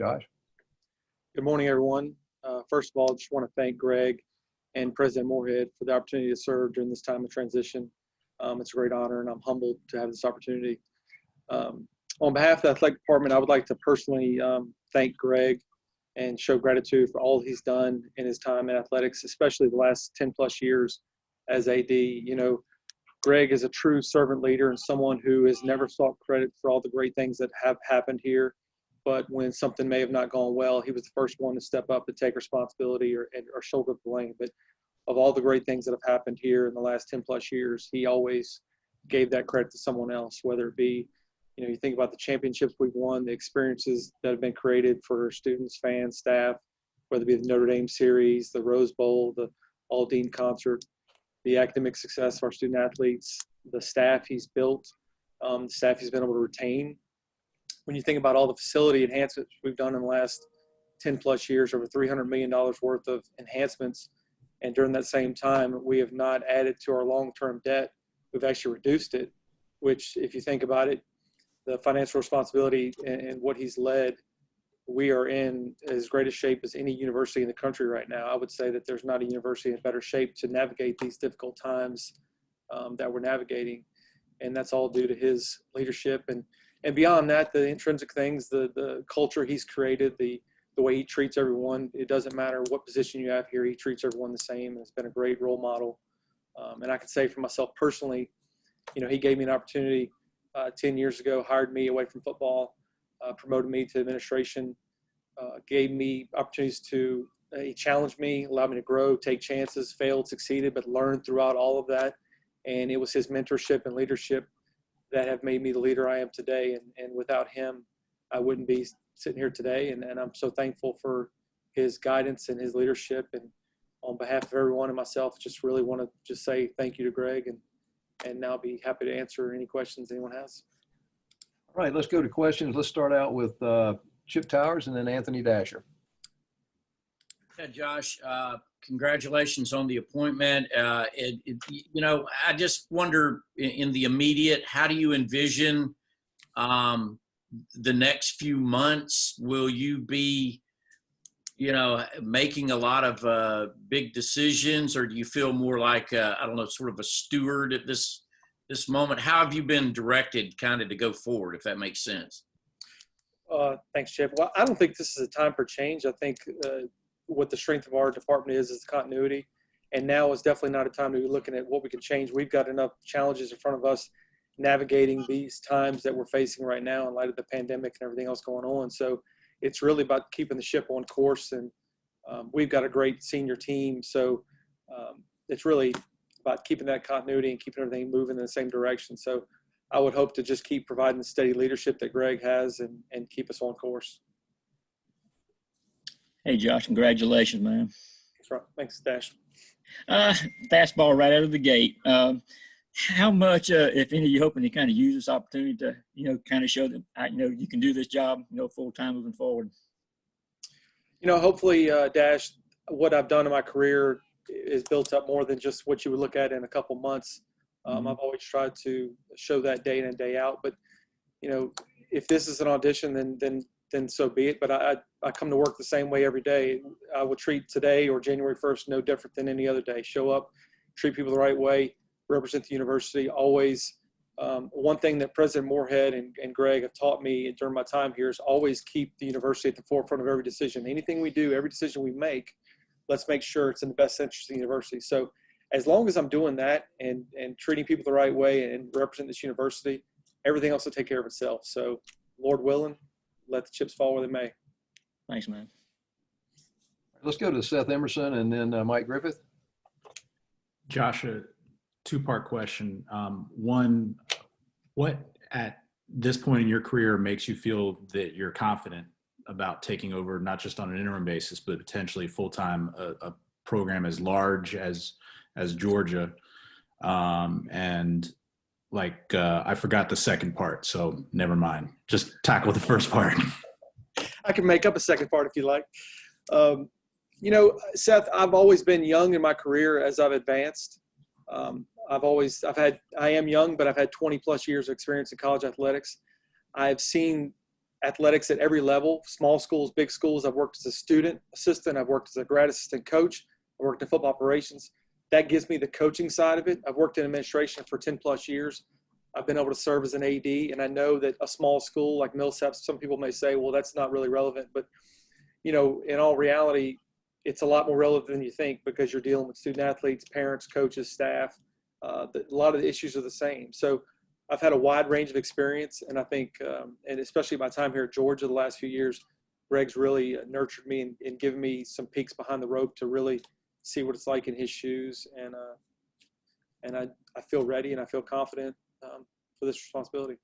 Josh? Good morning, everyone. First of all, I just want to thank Greg and President Moorhead for the opportunity to serve during this time of transition. It's a great honor, and I'm humbled to have this opportunity. On behalf of the athletic department, I would like to personally thank Greg and show gratitude for all he's done in his time in athletics, especially the last 10 plus years as AD. You know, Greg is a true servant leader and someone who has never sought credit for all the great things that have happened here. But when something may have not gone well, he was the first one to step up and take responsibility or shoulder the blame. But of all the great things that have happened here in the last 10 plus years, he always gave that credit to someone else, whether it be, you know, you think about the championships we've won, the experiences that have been created for students, fans, staff, whether it be the Notre Dame series, the Rose Bowl, the All-Dean concert, the academic success of our student athletes, the staff he's built, the staff he's been able to retain. When you think about all the facility enhancements we've done in the last 10 plus years, over $300 million worth of enhancements, and during that same time, we have not added to our long-term debt. We've actually reduced it, which if you think about it, the financial responsibility and what he's led, we are in as great a shape as any university in the country right now. I would say that there's not a university in better shape to navigate these difficult times that we're navigating. And that's all due to his leadership. And beyond that, the intrinsic things, the culture he's created, the way he treats everyone, it doesn't matter what position you have here, he treats everyone the same. It's been a great role model. And I can say for myself personally, you know, he gave me an opportunity 10 years ago, hired me away from football, promoted me to administration, gave me opportunities to, he challenged me, allowed me to grow, take chances, failed, succeeded, but learned throughout all of that. And it was his mentorship and leadership that have made me the leader I am today. And without him, I wouldn't be sitting here today. And I'm so thankful for his guidance and his leadership. And on behalf of everyone and myself, just really want to just say thank you to Greg, and now be happy to answer any questions anyone has. All right, let's go to questions. Let's start out with Chip Towers and then Anthony Dasher. Yeah, Josh, congratulations on the appointment. You know, I just wonder in the immediate, how do you envision the next few months? Will you be, you know, making a lot of big decisions, or do you feel more like, I don't know, sort of a steward at this moment? How have you been directed kind of to go forward, if that makes sense? Thanks, Chip. Well, I don't think this is a time for change. I think what the strength of our department is the continuity. And now is definitely not a time to be looking at what we can change. We've got enough challenges in front of us navigating these times that we're facing right now in light of the pandemic and everything else going on. So it's really about keeping the ship on course. And we've got a great senior team. So it's really about keeping that continuity and keeping everything moving in the same direction. So I would hope to just keep providing the steady leadership that Greg has and keep us on course. Hey, Josh, congratulations, man. Thanks, Dash. Fastball right out of the gate. How much, if any, are you hoping to kind of use this opportunity to, you know, kind of show them, you know, you can do this job, you know, full time moving forward? You know, hopefully, Dash, what I've done in my career is built up more than just what you would look at in a couple months. I've always tried to show that day in and day out. But, you know, if this is an audition, then so be it. But I come to work the same way every day. I will treat today or January 1st no different than any other day. Show up, treat people the right way, represent the university always. One thing that President Moorhead and Greg have taught me during my time here is always keep the university at the forefront of every decision. Anything we do, every decision we make, let's make sure it's in the best interest of the university. So as long as I'm doing that and treating people the right way and represent this university, everything else will take care of itself. So Lord willing, let the chips fall where they may. Thanks, man. Let's go to Seth Emerson and then Mike Griffith. Josh, a two-part question. One, what at this point in your career makes you feel that you're confident about taking over, not just on an interim basis, but potentially full-time, a program as large as Georgia? And like, I forgot the second part, so never mind. Just tackle the first part. I can make up a second part if you like. You know, Seth, I've always been young in my career as I've advanced. I am young, but I've had 20 plus years of experience in college athletics. I've seen athletics at every level, small schools, big schools. I've worked as a student assistant. I've worked as a grad assistant coach. I worked in football operations. That gives me the coaching side of it. I've worked in administration for 10 plus years. I've been able to serve as an AD, and I know that a small school like Millsaps, some people may say, well, that's not really relevant. But, in all reality, it's a lot more relevant than you think, because you're dealing with student athletes, parents, coaches, staff. A lot of the issues are the same. So I've had a wide range of experience, and I think, and especially my time here at Georgia the last few years, Greg's really nurtured me and given me some peeks behind the rope to really see what it's like in his shoes. And I feel ready and I feel confident for this responsibility.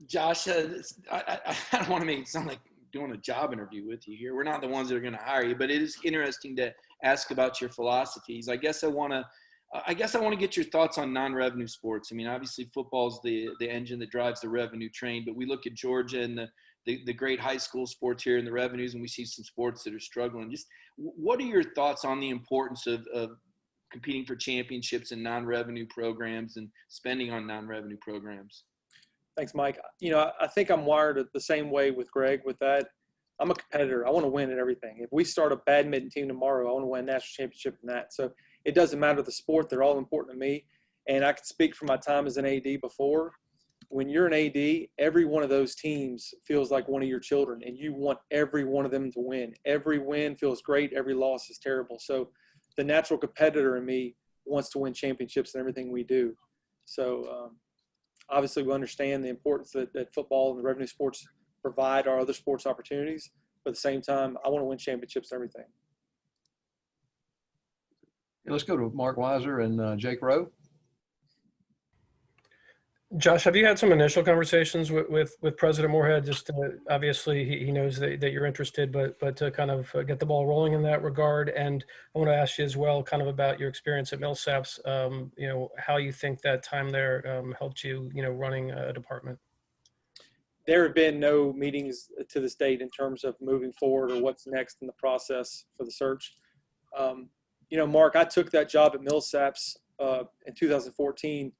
Josh, I don't want to make it sound like doing a job interview with you here. We're not the ones that are going to hire you, but it is interesting to ask about your philosophies. I guess I want to get your thoughts on non-revenue sports. I mean, obviously football's the engine that drives the revenue train, but we look at Georgia and the great high school sports here and the revenues, and we see some sports that are struggling. Just what are your thoughts on the importance of competing for championships in non-revenue programs and spending on non-revenue programs? Thanks, Mike. I think I'm wired the same way with Greg with that. I'm a competitor. I want to win at everything. If we start a badminton team tomorrow, I want to win a national championship in that. So it doesn't matter the sport. They're all important to me. And I can speak from my time as an AD before. When you're an AD, every one of those teams feels like one of your children, and you want every one of them to win. Every win feels great. Every loss is terrible. So the natural competitor in me wants to win championships in everything we do. So obviously we understand the importance that football and the revenue sports provide our other sports opportunities. But at the same time, I want to win championships and everything. Okay, let's go to Mark Weiser and Jake Rowe. Josh, have you had some initial conversations with President Moorhead? Just to, obviously he knows that you're interested, but to kind of get the ball rolling in that regard. And I want to ask you as well, kind of about your experience at Millsaps. How you think that time there helped you, running a department. There have been no meetings to this date in terms of moving forward or what's next in the process for the search. Mark, I took that job at Millsaps in 2014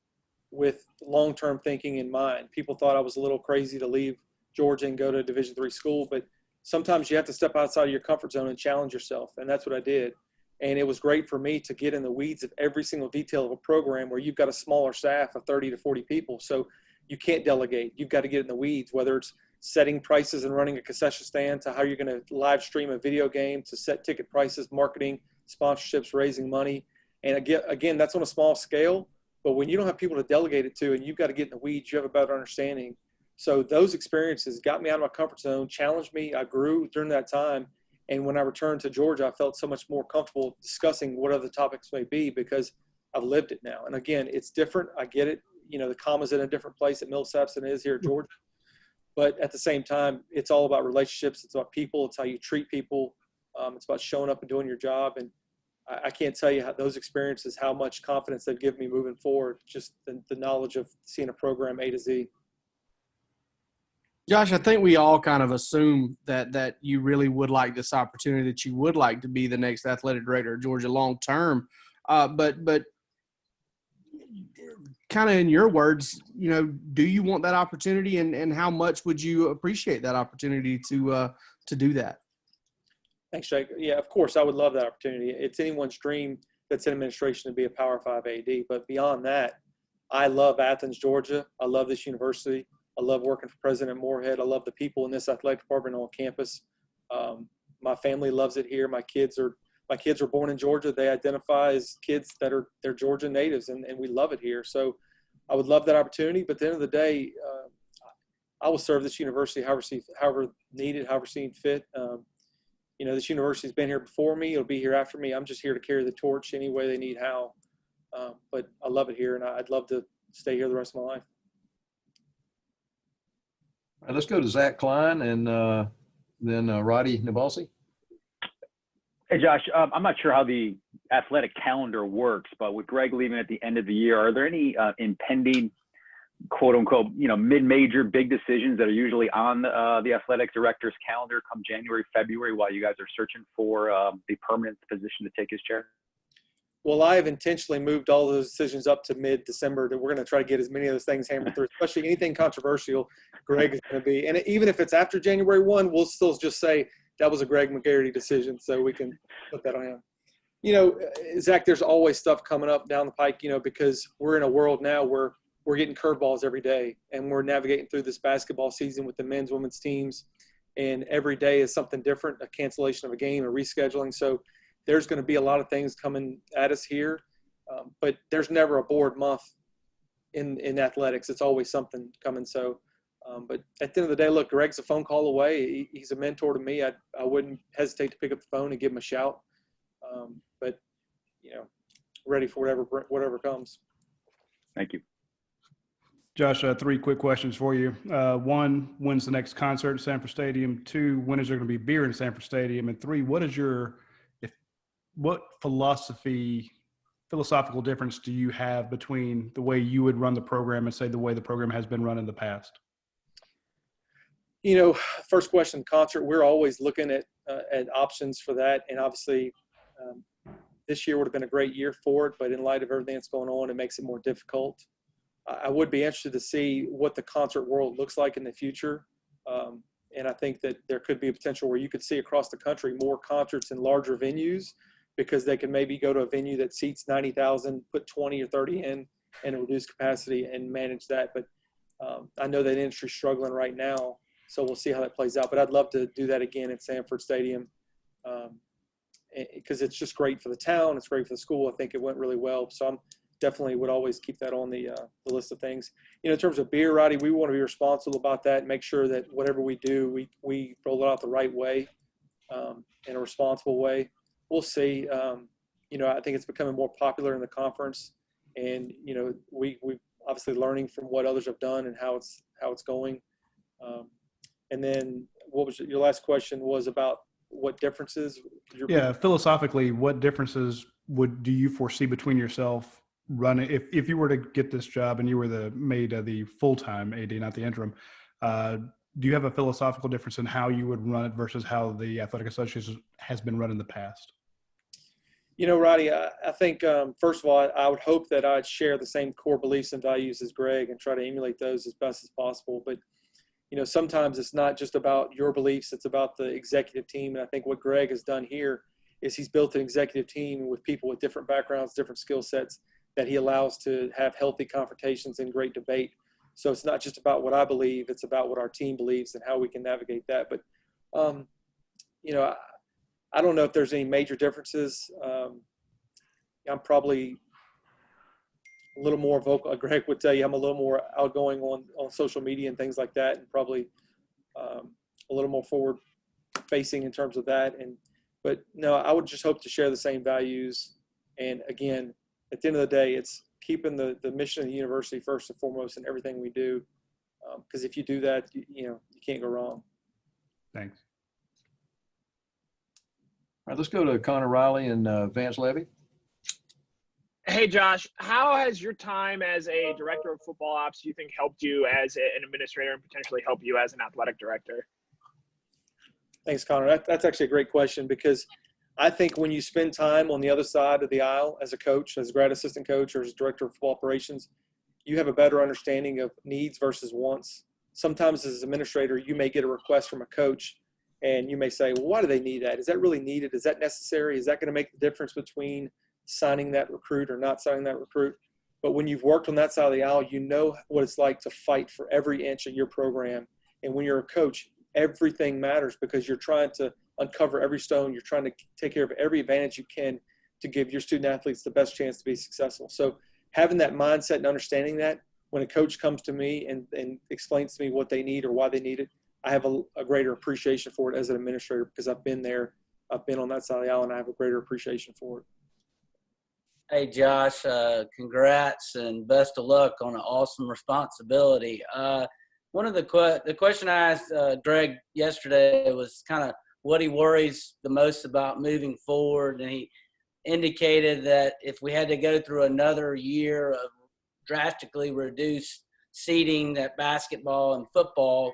with long-term thinking in mind. People thought I was a little crazy to leave Georgia and go to a Division III school, but sometimes you have to step outside of your comfort zone and challenge yourself, and that's what I did. And it was great for me to get in the weeds of every single detail of a program where you've got a smaller staff of 30 to 40 people, so you can't delegate. You've got to get in the weeds, whether it's setting prices and running a concession stand, to how you're going to live stream a video game, to set ticket prices, marketing, sponsorships, raising money. And again, that's on a small scale. But when you don't have people to delegate it to and you've got to get in the weeds, you have a better understanding. So those experiences got me out of my comfort zone, challenged me. I grew during that time. And when I returned to Georgia, I felt so much more comfortable discussing what other topics may be because I've lived it now. And again, it's different. I get it. The comma's in a different place at Millsaps than it is here at Georgia. But at the same time, it's all about relationships. It's about people. It's how you treat people. It's about showing up and doing your job. And I can't tell you how those experiences, how much confidence they've given me moving forward, just the knowledge of seeing a program A to Z. Josh, I think we all kind of assume that you really would like this opportunity, that you would like to be the next athletic director of Georgia long term. But kind of in your words, do you want that opportunity, and how much would you appreciate that opportunity to do that? Thanks, Jake. Yeah, of course, I would love that opportunity. It's anyone's dream that's in administration to be a Power 5 AD. But beyond that, I love Athens, Georgia. I love this university. I love working for President Moorhead. I love the people in this athletic department on campus. My family loves it here. My kids are born in Georgia. They identify as kids they're Georgia natives, and we love it here. So I would love that opportunity. But at the end of the day, I will serve this university however needed, however seen fit. This university's been here before me. It'll be here after me. I'm just here to carry the torch any way they need how. But I love it here, and I'd love to stay here the rest of my life. All right, let's go to Zach Klein and then Roddy Nabalsi. Hey, Josh, I'm not sure how the athletic calendar works, but with Greg leaving at the end of the year, are there any impending quote unquote, mid-major big decisions that are usually on the athletic director's calendar come January, February, while you guys are searching for the permanent position to take his chair? Well, I have intentionally moved all those decisions up to mid-December. That we're going to try to get as many of those things hammered through, especially anything controversial. Greg is going to be, and even if it's after January 1, we'll still just say that was a Greg McGarity decision, so we can put that on him. You know, Zach, there's always stuff coming up down the pike, you know, because we're in a world now where we're getting curveballs every day, and we're navigating through this basketball season with the men's, women's teams, and every day is something different, a cancellation of a game, a rescheduling. So there's going to be a lot of things coming at us here, but there's never a bored month in athletics. It's always something coming. So, but at the end of the day, look, Greg's a phone call away. He's a mentor to me. I wouldn't hesitate to pick up the phone and give him a shout. But, you know, ready for whatever comes. Thank you. Josh, 3 quick questions for you. 1, when's the next concert at Sanford Stadium? 2, when is there going to be beer in Sanford Stadium? And 3, what philosophical difference do you have between the way you would run the program and, say, the way the program has been run in the past? You know, first question, concert, we're always looking at options for that. And obviously this year would have been a great year for it, but in light of everything that's going on, it makes it more difficult. I would be interested to see what the concert world looks like in the future. And I think that there could be a potential where you could see across the country more concerts in larger venues, because they can maybe go to a venue that seats 90,000, put 20 or 30 in and a reduced capacity and manage that. But I know that industry's struggling right now, so we'll see how that plays out. But I'd love to do that again at Sanford Stadium, because it's just great for the town. It's great for the school. I think it went really well. So I'm definitely would always keep that on the list of things. You know, in terms of beer, Roddy, we want to be responsible about that and make sure that whatever we do, we roll it out the right way, in a responsible way. We'll see. You know, I think it's becoming more popular in the conference, and you know, we obviously learning from what others have done and how it's going. And then, what was your last question? Was about what differences? Yeah, philosophically, what differences do you foresee between yourself running if you were to get this job and you were made the full-time AD, not the interim? Do you have a philosophical difference in how you would run it versus how the Athletic Association has been run in the past? You know, Roddy, I think, first of all, I would hope that I'd share the same core beliefs and values as Greg and try to emulate those as best as possible. But, you know, sometimes it's not just about your beliefs, it's about the executive team. And I think what Greg has done here is he's built an executive team with people with different backgrounds, different skill sets that he allows to have healthy confrontations and great debate. So it's not just about what I believe, it's about what our team believes and how we can navigate that. But, you know, I don't know if there's any major differences. I'm probably a little more vocal. Greg would tell you I'm a little more outgoing on social media and things like that, and probably a little more forward facing in terms of that. But no, I would just hope to share the same values. And again, at the end of the day, it's keeping the mission of the university first and foremost in everything we do. Because if you do that, you know, you can't go wrong. Thanks. All right, let's go to Connor Riley and Vance Levy. Hey, Josh, how has your time as a director of football ops, do you think, helped you as an administrator and potentially help you as an athletic director? Thanks, Connor. That's actually a great question, because I think when you spend time on the other side of the aisle as a coach, as a grad assistant coach, or as director of football operations, you have a better understanding of needs versus wants. Sometimes as an administrator, you may get a request from a coach and you may say, well, why do they need that? Is that really needed? Is that necessary? Is that going to make the difference between signing that recruit or not signing that recruit? But when you've worked on that side of the aisle, you know what it's like to fight for every inch of your program. And when you're a coach, everything matters, because you're trying to uncover every stone. You're trying to take care of every advantage you can to give your student athletes the best chance to be successful. So having that mindset and understanding that, when a coach comes to me and explains to me what they need or why they need it, I have a greater appreciation for it as an administrator, because I've been there. I've been on that side of the aisle, and I have a greater appreciation for it. Hey, Josh, congrats and best of luck on an awesome responsibility. One of the question I asked Greg yesterday was kind of what he worries the most about moving forward. And he indicated that if we had to go through another year of drastically reduced seating at basketball and football,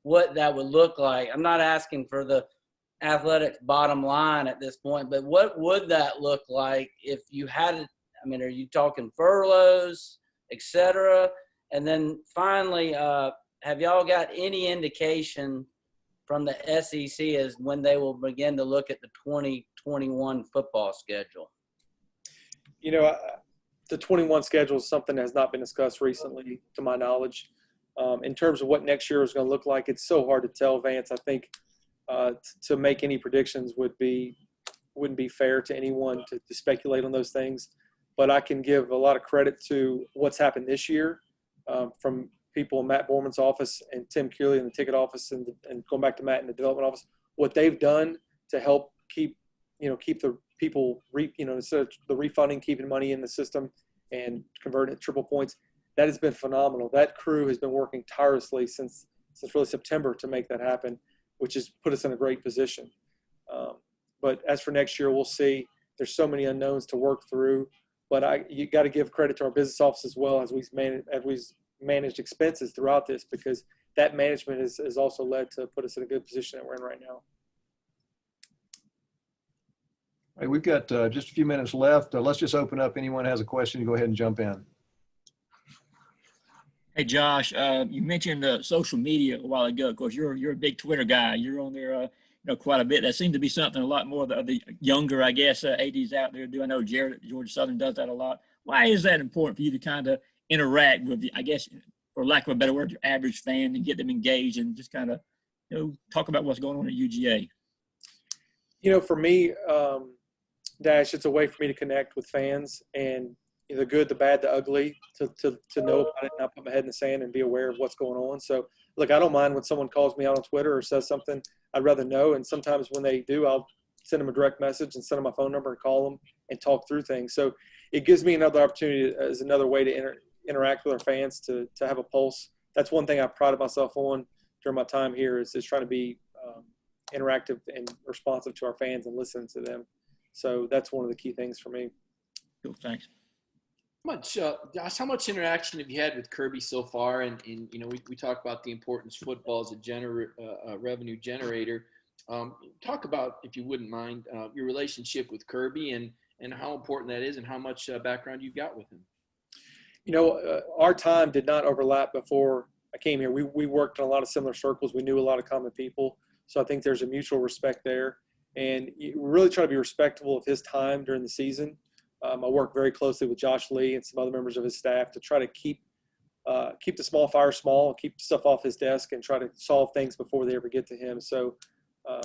what that would look like. I'm not asking for the athletics bottom line at this point, but what would that look like if you had it? I mean, are you talking furloughs, et cetera? And then finally, have y'all got any indication from the SEC as when they will begin to look at the 2021 football schedule? You know, the 21 schedule is something that has not been discussed recently, to my knowledge. In terms of what next year is going to look like, it's so hard to tell, Vance. I think to make any predictions wouldn't be fair to anyone to speculate on those things. But I can give a lot of credit to what's happened this year from people in Matt Borman's office and Tim Keeley in the ticket office and going back to Matt in the development office, what they've done to help keep the people, instead of the refunding, keeping money in the system and converting it triple points. That has been phenomenal. That crew has been working tirelessly since really September to make that happen, which has put us in a great position. But as for next year, we'll see. There's so many unknowns to work through. But you got to give credit to our business office as well as we've managed expenses throughout this, because that management has also led to put us in a good position that we're in right now. Hey, we've got just a few minutes left. Let's just open up. Anyone has a question, go ahead and jump in. Hey, Josh, you mentioned social media a while ago. Of course, you're a big Twitter guy. You're on there quite a bit. That seems to be something a lot more of the younger, I guess, ADs out there do. I know Jared at Georgia Southern does that a lot. Why is that important for you to kind of interact with, I guess, for lack of a better word, your average fan and get them engaged and just kind of, talk about what's going on at UGA? For me, Dash, it's a way for me to connect with fans and the good, the bad, the ugly, to know about it, not put my head in the sand and be aware of what's going on. So, look, I don't mind when someone calls me out on Twitter or says something. I'd rather know. And sometimes when they do, I'll send them a direct message and send them my phone number and call them and talk through things. So it gives me another opportunity as another way to interact with our fans, to have a pulse. That's one thing I prided myself on during my time here is trying to be interactive and responsive to our fans and listening to them. So that's one of the key things for me. Cool, thanks. Josh, how much interaction have you had with Kirby so far? And we talk about the importance of football as a revenue generator. Talk about, if you wouldn't mind, your relationship with Kirby and how important that is and how much background you've got with him. Our time did not overlap before I came here. We worked in a lot of similar circles. We knew a lot of common people. So I think there's a mutual respect there. And you really try to be respectful of his time during the season. I work very closely with Josh Lee and some other members of his staff to try to keep the small fire small, keep stuff off his desk, and try to solve things before they ever get to him. So, I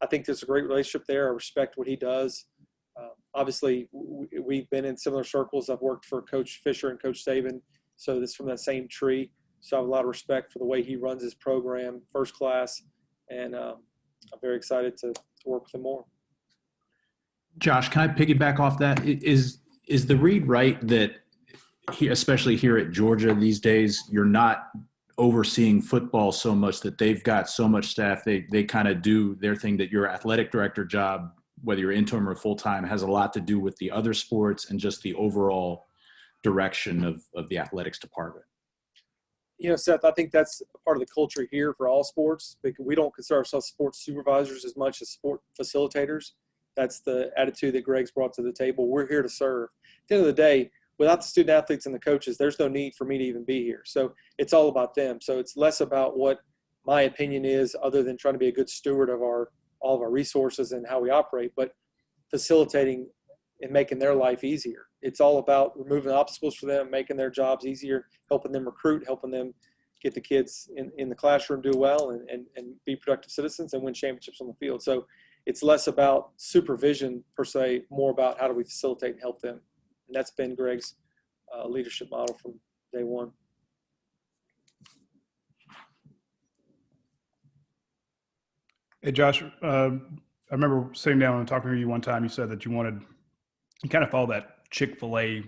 think there's a great relationship there. I respect what he does. Obviously, we've been in similar circles. I've worked for Coach Fisher and Coach Saban, so it's from that same tree. So I have a lot of respect for the way he runs his program, first class, and I'm very excited to work with him more. Josh, can I piggyback off that? Is the read right that, especially here at Georgia these days, you're not overseeing football so much, that they've got so much staff, they kind of do their thing, that your athletic director job, whether you're interim or full-time, has a lot to do with the other sports and just the overall direction of the athletics department? Seth, I think that's part of the culture here for all sports, because we don't consider ourselves sports supervisors as much as sport facilitators. That's the attitude that Greg's brought to the table. We're here to serve. At the end of the day, without the student athletes and the coaches, there's no need for me to even be here. So it's all about them. So it's less about what my opinion is, other than trying to be a good steward of all of our resources and how we operate, but facilitating and making their life easier. It's all about removing obstacles for them, making their jobs easier, helping them recruit, helping them get the kids in the classroom do well and be productive citizens and win championships on the field. So it's less about supervision per se, more about how do we facilitate and help them. And that's been Greg's leadership model from day one. Hey, Josh, I remember sitting down and talking to you one time. You said that you kind of follow that Chick-fil-A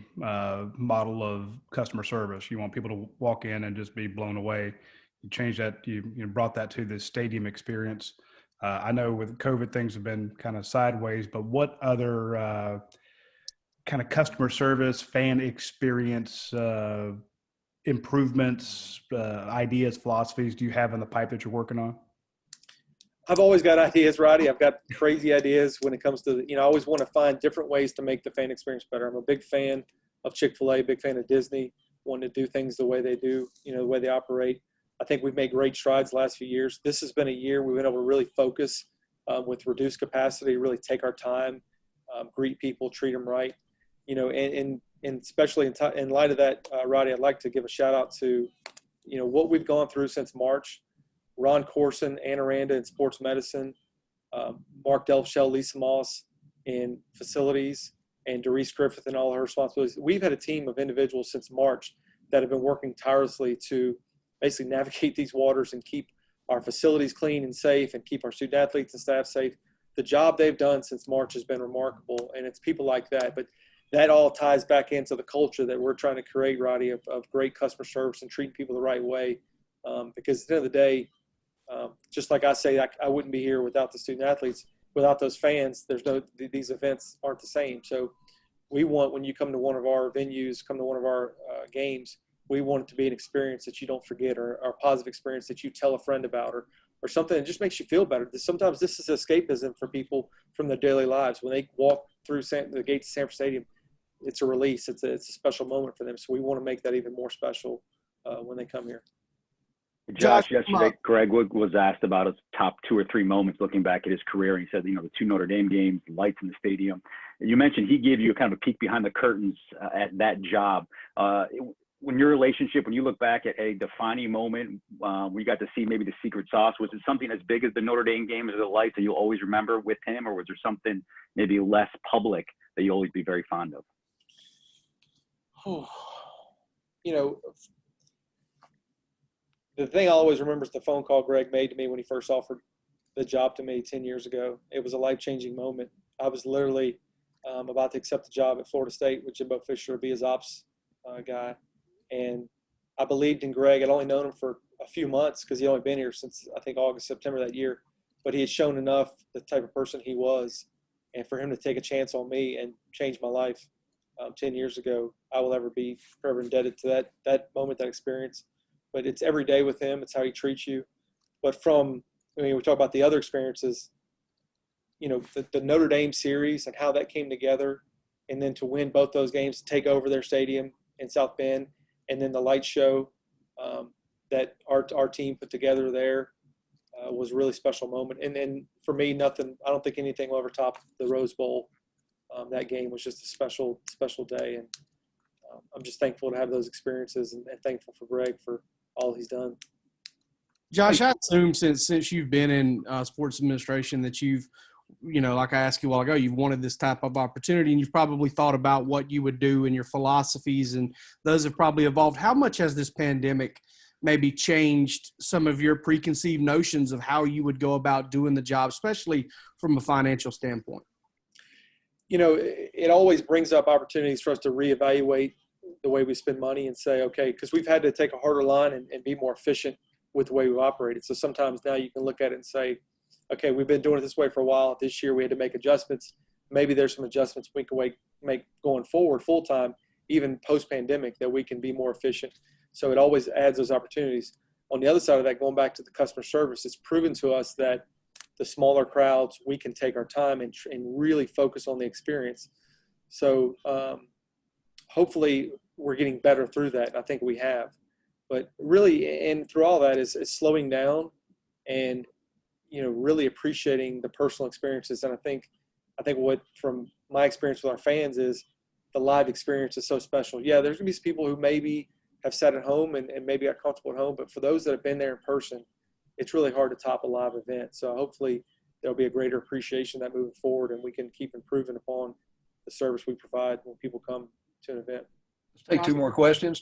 model of customer service. You want people to walk in and just be blown away. You changed that, you brought that to the stadium experience. I know with COVID, things have been kind of sideways, but what other kind of customer service, fan experience improvements, ideas, philosophies do you have in the pipe that you're working on? I've always got ideas, Roddy. I've got crazy ideas when it comes to, I always want to find different ways to make the fan experience better. I'm a big fan of Chick-fil-A, big fan of Disney, wanting to do things the way they do, the way they operate. I think we've made great strides the last few years. This has been a year we've been able to really focus with reduced capacity, really take our time, greet people, treat them right, and especially in light of that, Roddy, I'd like to give a shout out to, what we've gone through since March. Ron Corson, Ann Aranda in sports medicine, Mark Delfshell, Lisa Moss in facilities, and Doris Griffith and all her responsibilities. We've had a team of individuals since March that have been working tirelessly to basically navigate these waters and keep our facilities clean and safe and keep our student athletes and staff safe. The job they've done since March has been remarkable, and it's people like that. But that all ties back into the culture that we're trying to create, Roddy, of great customer service and treating people the right way. Because at the end of the day, just like I say, I wouldn't be here without the student athletes, without those fans. These events aren't the same. So we want, when you come to one of our venues, come to one of our games, we want it to be an experience that you don't forget, or a positive experience that you tell a friend about, or something that just makes you feel better. Sometimes this is escapism for people from their daily lives. When they walk through the gates of Sanford Stadium, it's a release. It's a special moment for them. So we want to make that even more special when they come here. Josh, yesterday, Greg was asked about his top 2 or 3 moments looking back at his career. And he said, the 2 Notre Dame games, lights in the stadium. And you mentioned he gave you kind of a peek behind the curtains at that job. When your relationship, when you look back at a defining moment where you got to see maybe the secret sauce, was it something as big as the Notre Dame game as the lights that you'll always remember with him? Or was there something maybe less public that you'll always be very fond of? The thing I always remember is the phone call Greg made to me when he first offered the job to me 10 years ago. It was a life-changing moment. I was literally about to accept the job at Florida State with Jimbo Fisher, be his ops guy. And I believed in Greg. I'd only known him for a few months because he'd only been here since, I think, August, September that year. But he had shown enough the type of person he was. And for him to take a chance on me and change my life 10 years ago, I will ever be forever indebted to that moment, that experience. But it's every day with him. It's how he treats you. But we talk about the other experiences, the Notre Dame series and how that came together, and then to win both those games, to take over their stadium in South Bend, and then the light show that our team put together there was a really special moment. And then for me, I don't think anything will ever top the Rose Bowl. That game was just a special, special day. And I'm just thankful to have those experiences and thankful for Greg for all he's done. Josh, I assume since you've been in sports administration that you've, like I asked you a while ago, you've wanted this type of opportunity, and you've probably thought about what you would do and your philosophies, and those have probably evolved. How much has this pandemic maybe changed some of your preconceived notions of how you would go about doing the job, especially from a financial standpoint? It always brings up opportunities for us to reevaluate the way we spend money and say, okay, because we've had to take a harder line and be more efficient with the way we've operated. So sometimes now you can look at it and say, okay, we've been doing it this way for a while. This year we had to make adjustments. Maybe there's some adjustments we can make going forward full-time, even post-pandemic, that we can be more efficient. So it always adds those opportunities. On the other side of that, going back to the customer service, it's proven to us that the smaller crowds, we can take our time and really focus on the experience. So hopefully we're getting better through that. I think we have. But really, and through all that is slowing down and, really appreciating the personal experiences. And I think what, from my experience with our fans, is the live experience is so special. Yeah, there's going to be people who maybe have sat at home and maybe got comfortable at home. But for those that have been there in person, it's really hard to top a live event. So hopefully there'll be a greater appreciation of that moving forward, and we can keep improving upon the service we provide when people come to an event. Let's take two more questions.